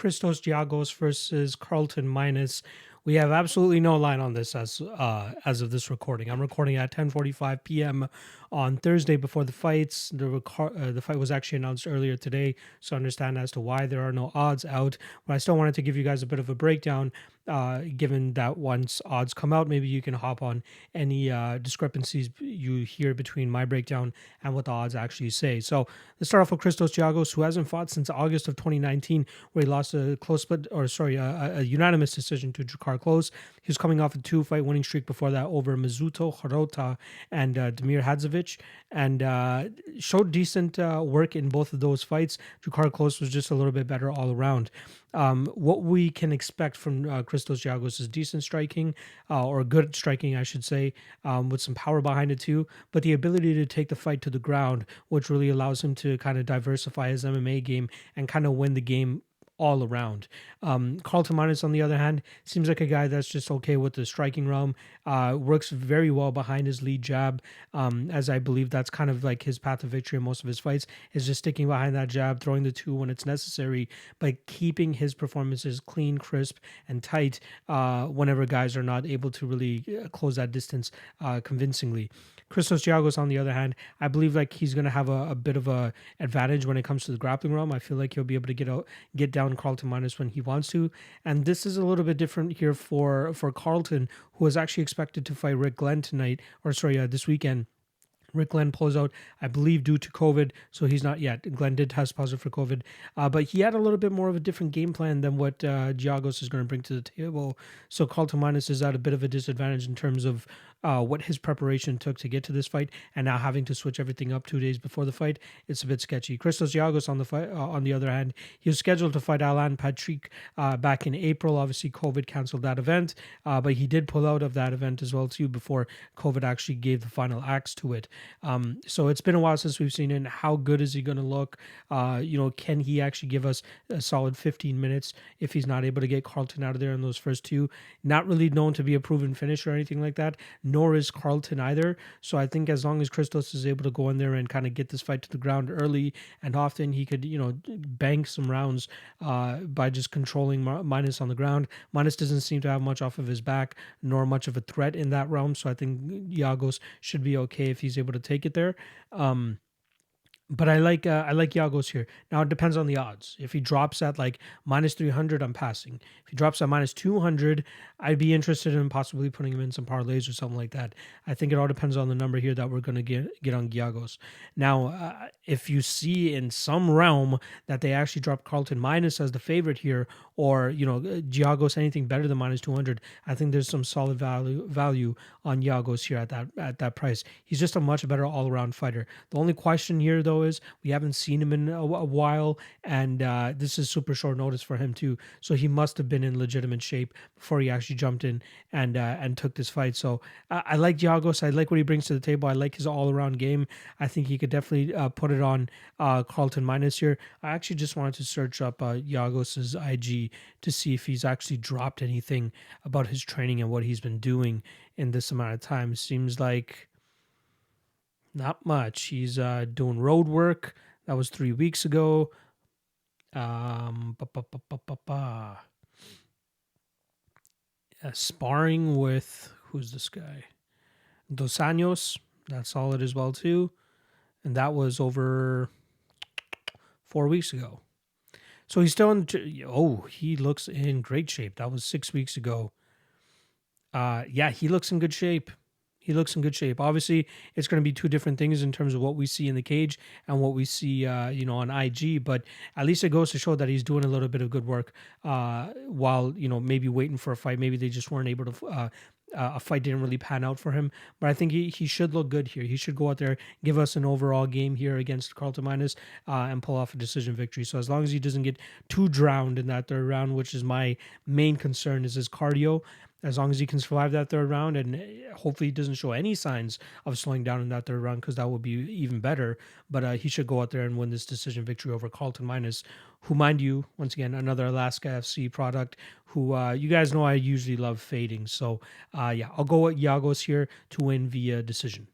Christos Giagos versus Carlton minus. We have absolutely no line on this as of this recording. I'm recording at 10:45 p.m. on Thursday before the fights. The fight was actually announced earlier today, so understand as to why there are no odds out. But I still wanted to give you guys a bit of a breakdown, given that once odds come out, maybe you can hop on any discrepancies you hear between my breakdown and what the odds actually say. So let's start off with Christos Giagos, who hasn't fought since August of 2019, where he lost a a unanimous decision to Drakkar Close. He was coming off a 2-fight winning streak before that over Mizuto Hirota and Damir Hadzovic, and showed decent work in both of those fights. Drakkar Close was just a little bit better all around. What we can expect from Christos Giagos is decent striking, or good striking, I should say, with some power behind it too, but the ability to take the fight to the ground, which really allows him to kind of diversify his MMA game and kind of win the game all around. Carlton Minus, on the other hand, seems like a guy that's just okay with the striking realm, works very well behind his lead jab, as I believe that's kind of like his path of victory in most of his fights, is just sticking behind that jab, throwing the two when it's necessary, but keeping his performances clean, crisp, and tight whenever guys are not able to really close that distance convincingly. Christos Giagos, on the other hand, I believe like he's going to have a bit of a advantage when it comes to the grappling realm. I feel like he'll be able to get down Carlton Minus when he wants to, and this is a little bit different here for Carlton, who is actually expected to fight Rick Glenn tonight, this weekend. Rick Glenn pulls out, I believe, due to COVID, so he's not yet. Glenn did test positive for COVID, but he had a little bit more of a different game plan than what Giagos is going to bring to the table. So Carlton Minus is at a bit of a disadvantage in terms of what his preparation took to get to this fight, and now having to switch everything up 2 days before the fight, it's a bit sketchy. Christos Giagos, on the other hand, he was scheduled to fight Alan Patrick back in April. Obviously, COVID canceled that event, but he did pull out of that event as well too before COVID actually gave the final axe to it. So it's been a while since we've seen it. How good is he going to look? Can he actually give us a solid 15 minutes if he's not able to get Carlton out of there in those first two? Not really known to be a proven finisher or anything like that, nor is Carlton either. So I think as long as Christos is able to go in there and kind of get this fight to the ground early and often, he could, bank some rounds by just controlling Minus on the ground. Minus doesn't seem to have much off of his back, nor much of a threat in that realm. So I think Giagos should be okay if he's able to take it there. But I like Giagos here. Now it depends on the odds. If he drops at like minus 300, I'm passing. If he drops at minus 200, I'd be interested in possibly putting him in some parlays or something like that. I think it all depends on the number here that we're going to get on Giagos. Now, if you see in some realm that they actually drop Carlton Minus as the favorite here, or Giagos anything better than minus 200, I think there's some solid value on Giagos here at that price. He's just a much better all around fighter. The only question here though is we haven't seen him in a while, and this is super short notice for him too. So he must have been in legitimate shape before he actually jumped in and took this fight. So I like Giagos. I like what he brings to the table. I like his all around game. I think he could definitely put it on Carlton Minus here. I actually just wanted to search up Giagos's IG to see if he's actually dropped anything about his training and what he's been doing in this amount of time. Seems like not much. He's doing road work. That was 3 weeks ago. Sparring with, who's this guy? Dos Anjos. That's solid as well too. And that was over 4 weeks ago. So he's still he looks in great shape. That was 6 weeks ago. He looks in good shape. Obviously, it's going to be two different things in terms of what we see in the cage and what we see, on IG. But at least it goes to show that he's doing a little bit of good work while, maybe waiting for a fight. Maybe they just weren't able to. A fight didn't really pan out for him, but I think he should look good here. He should go out there, give us an overall game here against Carlton Minus, and pull off a decision victory. So as long as he doesn't get too drowned in that third round, which is my main concern, is his cardio. As long as he can survive that third round, and hopefully he doesn't show any signs of slowing down in that third round, because that would be even better. But he should go out there and win this decision victory over Carlton Minus, who, mind you, once again, another Alaska FC product, who you guys know I usually love fading. So, I'll go with Giagos here to win via decision.